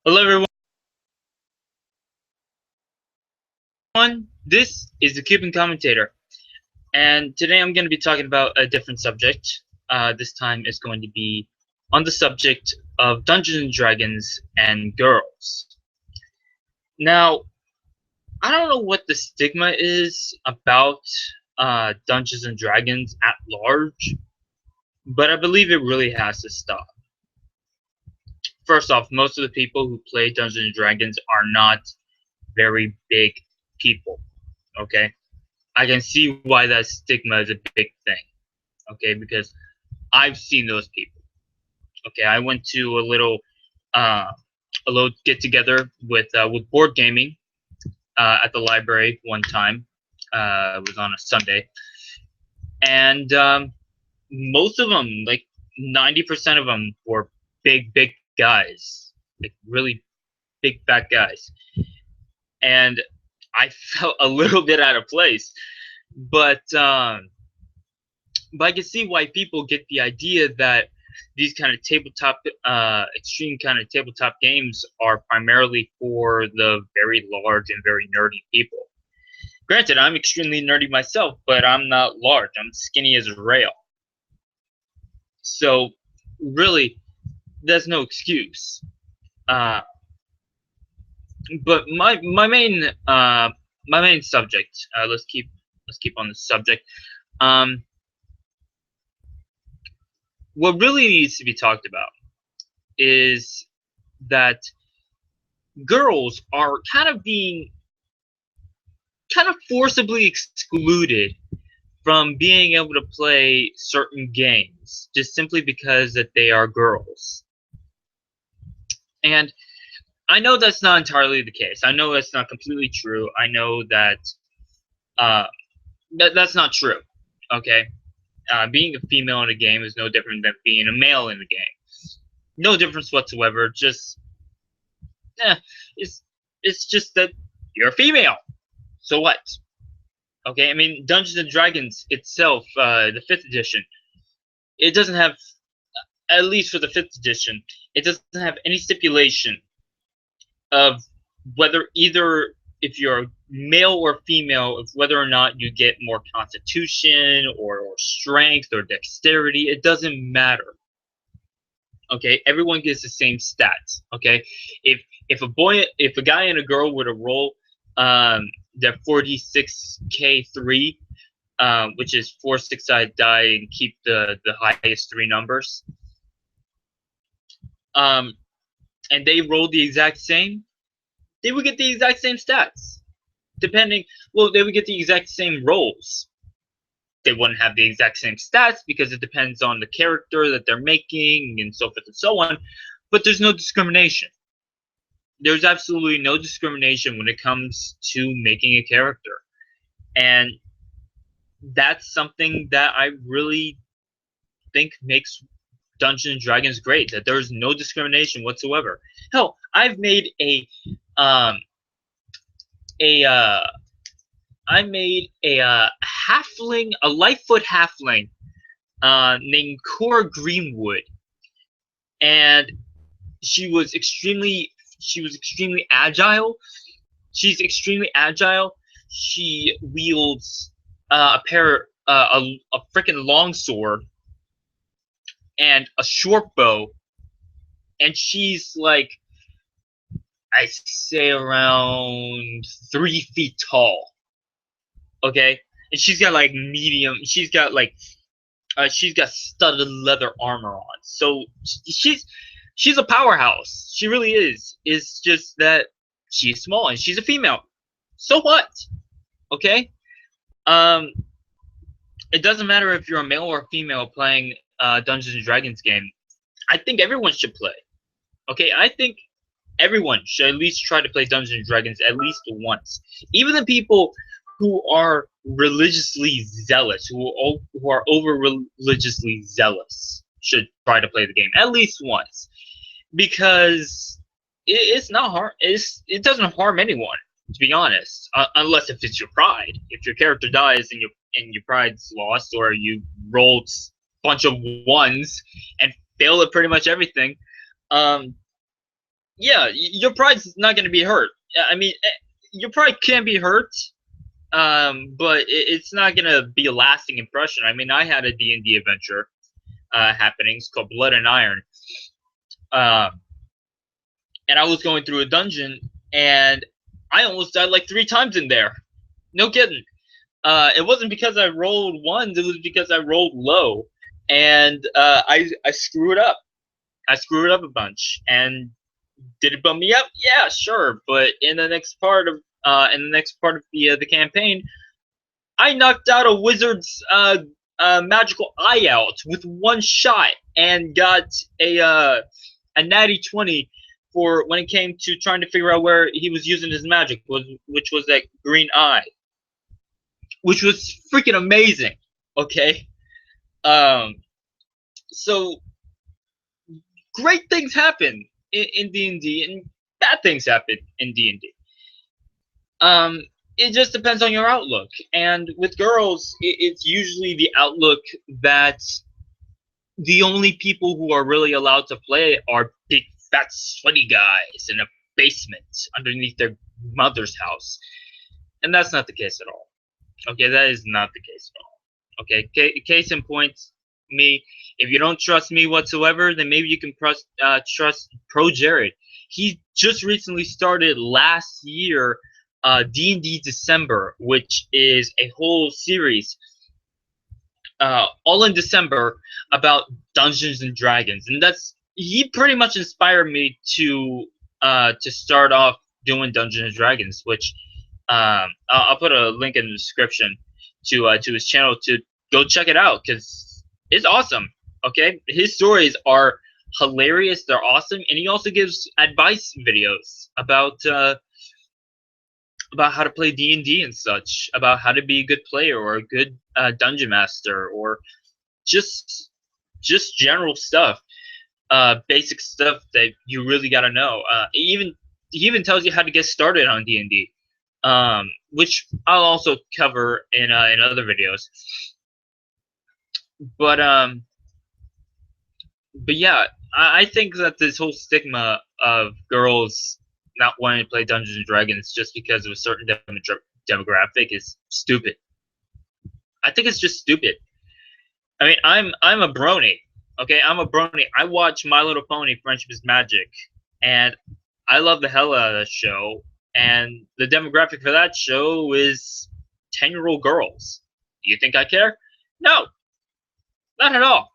Hello, everyone. This is the Cuban Commentator, and today I'm going to be talking about a different subject. This time is going to be on the subject of Dungeons and Dragons and girls. Now, I don't know what the stigma is about Dungeons and Dragons at large, but I believe it really has to stop. First off, most of the people who play Dungeons and Dragons are not very big people. Okay, I can see why that stigma is a big thing. Okay, because I've seen those people. Okay, I went to uh, a little get together with board gaming at the library one time. It was on a Sunday, and most of them, like 90% of them, were big guys, like really big fat guys, and I felt a little bit out of place, but um, but I can see why people get the idea that these kind of extreme kind of tabletop games are primarily for the very large and very nerdy people. Granted, I'm extremely nerdy myself, but I'm not large. I'm skinny as a rail. So, really, there's no excuse. Uh, but my main subject. Let's keep on the subject. Um, what really needs to be talked about is that girls are kind of forcibly excluded from being able to play certain games just simply because that they are girls. And I know that's not entirely the case. I know that's not completely true. I know that uh, that's not true. Okay, being a female in a game is no different than being a male in a game. No difference whatsoever. Just eh, it's it's just that you're a female. So what? Okay, I mean Dungeons and Dragons itself, the fifth edition, it doesn't have, at least for the fifth edition, it doesn't have any stipulation of whether either if you're male or female, of whether or not you get more constitution or strength or dexterity. It doesn't matter. Okay, everyone gets the same stats. Okay, if a guy and a girl were to roll their 46k3, which is 4 6-sided die and keep the highest three numbers, um, and they rolled the exact same, they would get the exact same stats. Depending, well, they would get the exact same rolls. They wouldn't have the exact same stats because it depends on the character that they're making and so forth and so on. But there's no discrimination. There's absolutely no discrimination when it comes to making a character. And that's something that I really think makes Dungeons and Dragons great. That there's no discrimination whatsoever. Hell, I've made um a I made a halfling, a Lightfoot halfling, named Cora Greenwood, and she was extremely she was extremely agile. She's extremely agile. She wields a freaking longsword and a short bow, and she's like, I say, around 3 feet tall. Okay, and she's got like medium. She's got studded leather armor on. So she's a powerhouse. She really is. It's just that she's small and she's a female. So what? Okay. Um, it doesn't matter if you're a male or a female playing Dungeons and Dragons game. I think everyone should play. Okay, I think everyone should at least try to play Dungeons and Dragons at least once. Even the people who are religiously zealous, who are over religiously zealous, should try to play the game at least once, because it's not hard. It doesn't harm anyone, to be honest, unless if it's your pride. If your character dies and your pride's lost, or you rolled a bunch of ones and fail at pretty much everything, um, yeah, your pride's not going to be hurt. I mean, your pride can be hurt, but it's not going to be a lasting impression. I mean, I had a D&D adventure happening. It's called Blood and Iron. Um, and I was going through a dungeon, and I almost died like 3 times in there. No kidding. It wasn't because I rolled ones; it was because I rolled low, and I screwed up. I screwed up a bunch, and did it bum me up? Yeah, sure. But in the next part of the campaign, I knocked out a wizard's magical eye out with one shot, and got a natty 20 for when it came to trying to figure out where he was using his magic, which was that green eye, which was freaking amazing. Okay, um, so great things happen in D&D, and bad things happen in D&D. Um, it just depends on your outlook. And with girls, it's usually the outlook that the only people who are really allowed to play are big, fat, sweaty guys in a basement underneath their mother's house. And that's not the case at all. Okay, that is not the case at all. Okay, case in point, me. If you don't trust me whatsoever, then maybe you can trust Pro Jared. He just recently started last year D&D December, which is a whole series all in December about Dungeons and Dragons, and he pretty much inspired me to start off doing Dungeons and Dragons, which I'll put a link in the description to his channel to go check it out because it's awesome. Okay, his stories are hilarious. They're awesome, and he also gives advice videos about how to play D&D and such, about how to be a good player or a good dungeon master, or just just general stuff, basic stuff that you really got to know. He even tells you how to get started on D&D, which I'll also cover in other videos. But yeah, I think that this whole stigma of girls not wanting to play Dungeons and Dragons just because of a certain demographic is stupid. I think it's just stupid. I mean, I'm a brony. Okay, I'm a brony. I watch My Little Pony: Friendship is Magic, and I love the hell out of that show. And the demographic for that show is 10-year-old girls. Do you think I care? No, not at all.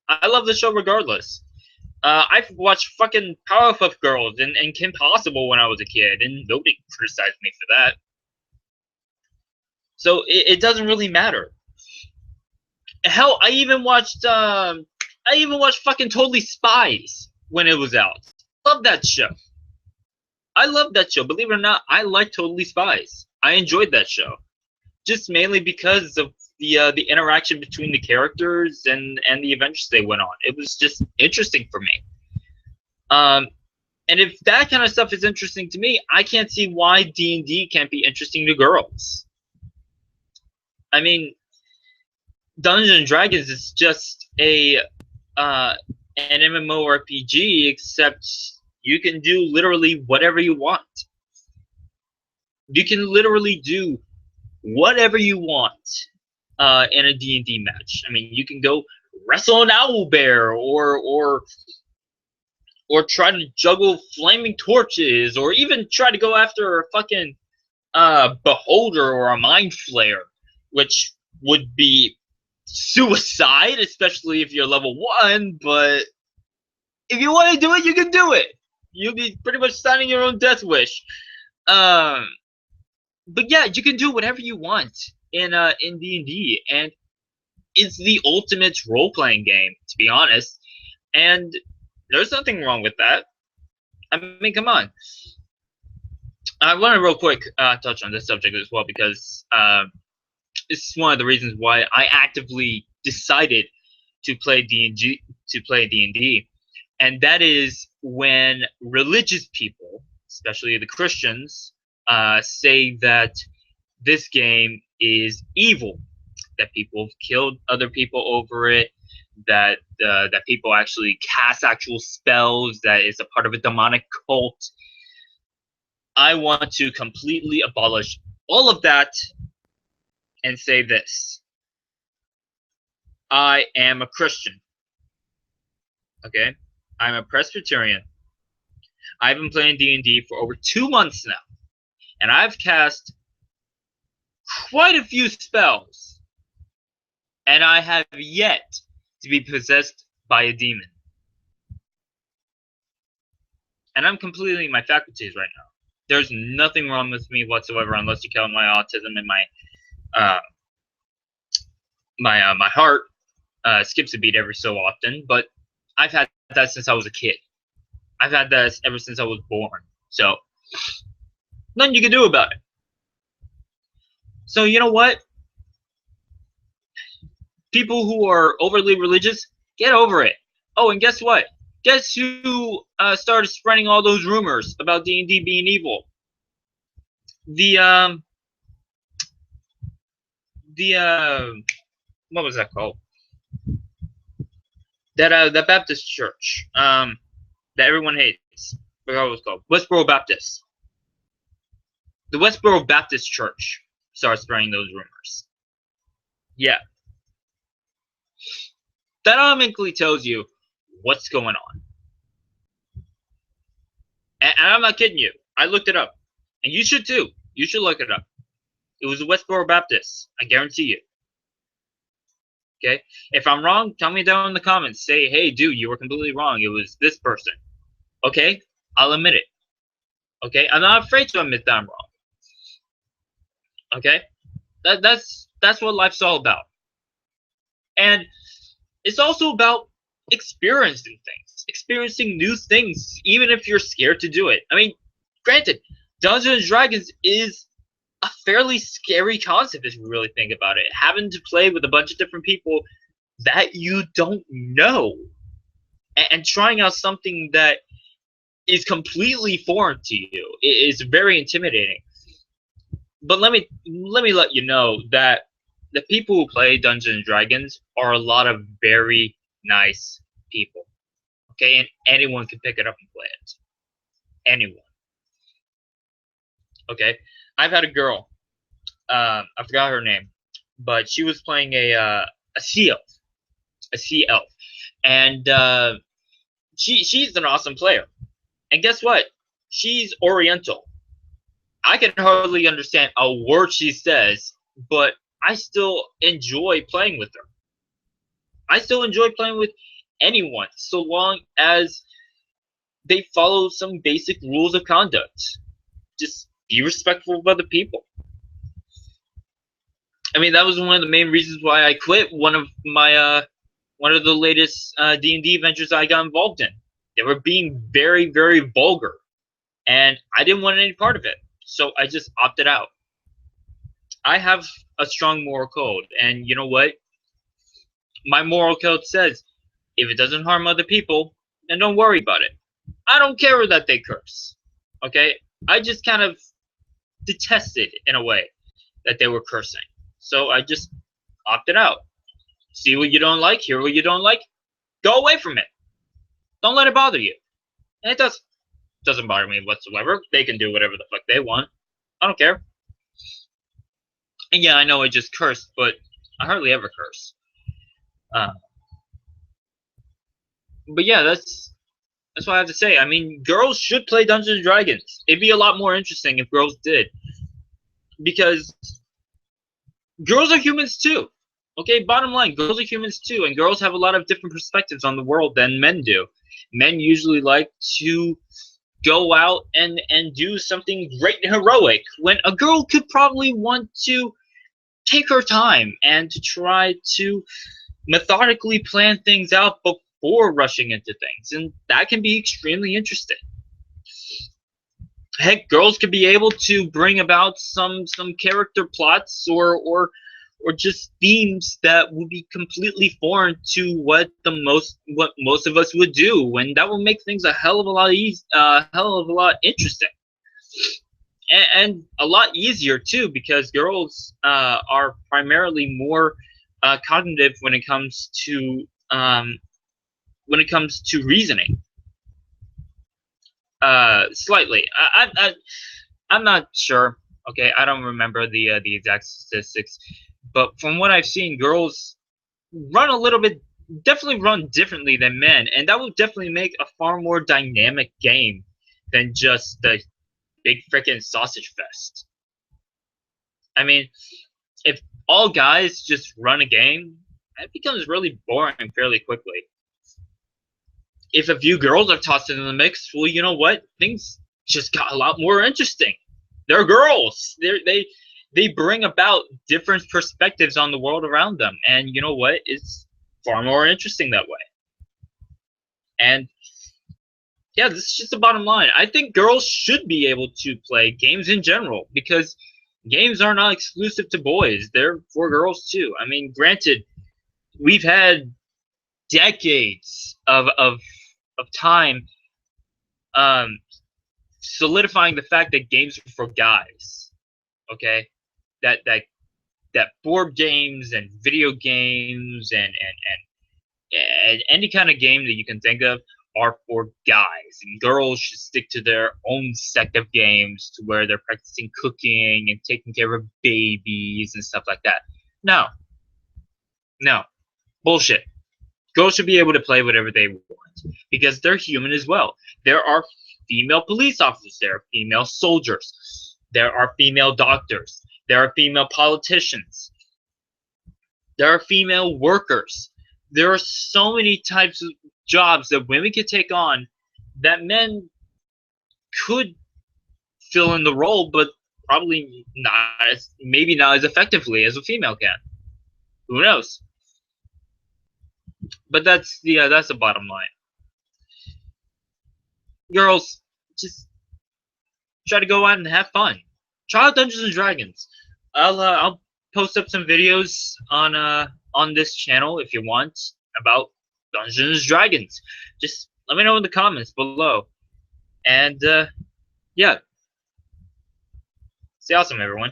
I love the show regardless. I've watched fucking Powerpuff Girls and Kim Possible when I was a kid, and nobody criticized me for that. So it doesn't really matter. Hell, I even watched fucking Totally Spies when it was out. Love that show. I love that show. Believe it or not, I like Totally Spies. I enjoyed that show, just mainly because of the interaction between the characters and the adventures they went on. It was just interesting for me. Um, and if that kind of stuff is interesting to me, I can't see why D&D can't be interesting to girls. I mean, Dungeons and Dragons is just an MMORPG, except you can do literally whatever you want. You can literally do whatever you want in a D&D match. I mean, you can go wrestle an owlbear, or try to juggle flaming torches, or even try to go after a fucking beholder or a mind flayer, which would be suicide, especially if you're level 1. But if you want to do it, you can do it. You'll be pretty much signing your own death wish. But yeah, you can do whatever you want in D&D, and it's the ultimate role-playing game, to be honest. And there's nothing wrong with that. I mean, come on. I want to real quick touch on this subject as well, because it's one of the reasons why I actively decided to play D&D, and that is when religious people, especially the Christians, say that this game is evil, that people have killed other people over it, that people actually cast actual spells, that is a part of a demonic cult. I want to completely abolish all of that and say this. I am a Christian. Okay? I'm a Presbyterian. I've been playing D&D for over 2 months now. And I've cast quite a few spells. And I have yet to be possessed by a demon. And I'm completely in my faculties right now. There's nothing wrong with me whatsoever, unless you count my autism and my heart skips a beat every so often. But I've had that since I was a kid. I've had that ever since I was born. So nothing you can do about it. So you know what? People who are overly religious, get over it. Oh, and guess what? Guess who started spreading all those rumors about D&D being evil? The what was that called? That Baptist church that everyone hates. I forgot what it was called. Westboro Baptist. The Westboro Baptist Church started spreading those rumors. Yeah. That automatically tells you what's going on. And I'm not kidding you. I looked it up. And you should too. You should look it up. It was the Westboro Baptist. I guarantee you. Okay? If I'm wrong, tell me down in the comments. Say, hey, dude, you were completely wrong. It was this person. Okay? I'll admit it. Okay? I'm not afraid to admit that I'm wrong. Okay? That's what life's all about. And it's also about experiencing things. Experiencing new things, even if you're scared to do it. I mean, granted, Dungeons and Dragons is a fairly scary concept if you really think about it. Having to play with a bunch of different people that you don't know, and trying out something that is completely foreign to you is very intimidating. But let me let you know that the people who play Dungeons and Dragons are a lot of very nice people. Okay, and anyone can pick it up and play it. Anyone. Okay, I've had a girl. I forgot her name, but she was playing a sea elf, and she's an awesome player. And guess what? She's Oriental. I can hardly understand a word she says, but I still enjoy playing with her. I still enjoy playing with anyone, so long as they follow some basic rules of conduct. Just be respectful of other people. I mean, that was one of the main reasons why I quit one of the latest D&D ventures I got involved in. They were being very, very vulgar, and I didn't want any part of it, so I just opted out. I have a strong moral code, and you know what? My moral code says, if it doesn't harm other people, then don't worry about it. I don't care that they curse. Okay? I just kind of detested, in a way, that they were cursing. So I just opted out. See what you don't like, hear what you don't like, go away from it. Don't let it bother you. And it doesn't bother me whatsoever. They can do whatever the fuck they want. I don't care. And yeah, I know I just cursed, but I hardly ever curse. But yeah, that's what I have to say. I mean, girls should play Dungeons and Dragons. It'd be a lot more interesting if girls did. Because girls are humans too. Okay, bottom line, girls are humans too, and girls have a lot of different perspectives on the world than men do. Men usually like to go out and do something great and heroic, when a girl could probably want to take her time and to try to methodically plan things out before rushing into things, and that can be extremely interesting. Heck, girls could be able to bring about some character plots or just themes that would be completely foreign to what most of us would do, and that will make things a hell of a lot interesting, and a lot easier too, because girls are primarily more cognitive when it comes to when it comes to reasoning. Slightly. I'm not sure. Okay, I don't remember the exact statistics, but from what I've seen, girls run a little bit, definitely run differently than men, and that would definitely make a far more dynamic game than just the big freaking sausage fest. I mean, if all guys just run a game, it becomes really boring fairly quickly. If a few girls are tossed into the mix, well, you know what? Things just got a lot more interesting. They're girls. They bring about different perspectives on the world around them, and you know what? It's far more interesting that way. And yeah, this is just the bottom line. I think girls should be able to play games in general because games are not exclusive to boys. They're for girls too. I mean, granted, we've had decades of time um, solidifying the fact that games are for guys. Okay, that board games and video games and any kind of game that you can think of are for guys, and girls should stick to their own set of games to where they're practicing cooking and taking care of babies and stuff like that. No, no, bullshit. Girls should be able to play whatever they want because they're human as well. There are female police officers, there are female soldiers, there are female doctors, there are female politicians, there are female workers. There are so many types of jobs that women could take on that men could fill in the role, but probably not as maybe not as effectively as a female can. Who knows? But that's the bottom line. Girls, just try to go out and have fun. Try out Dungeons and Dragons. I'll post up some videos on this channel if you want about Dungeons and Dragons. Just let me know in the comments below. And yeah, stay awesome, everyone.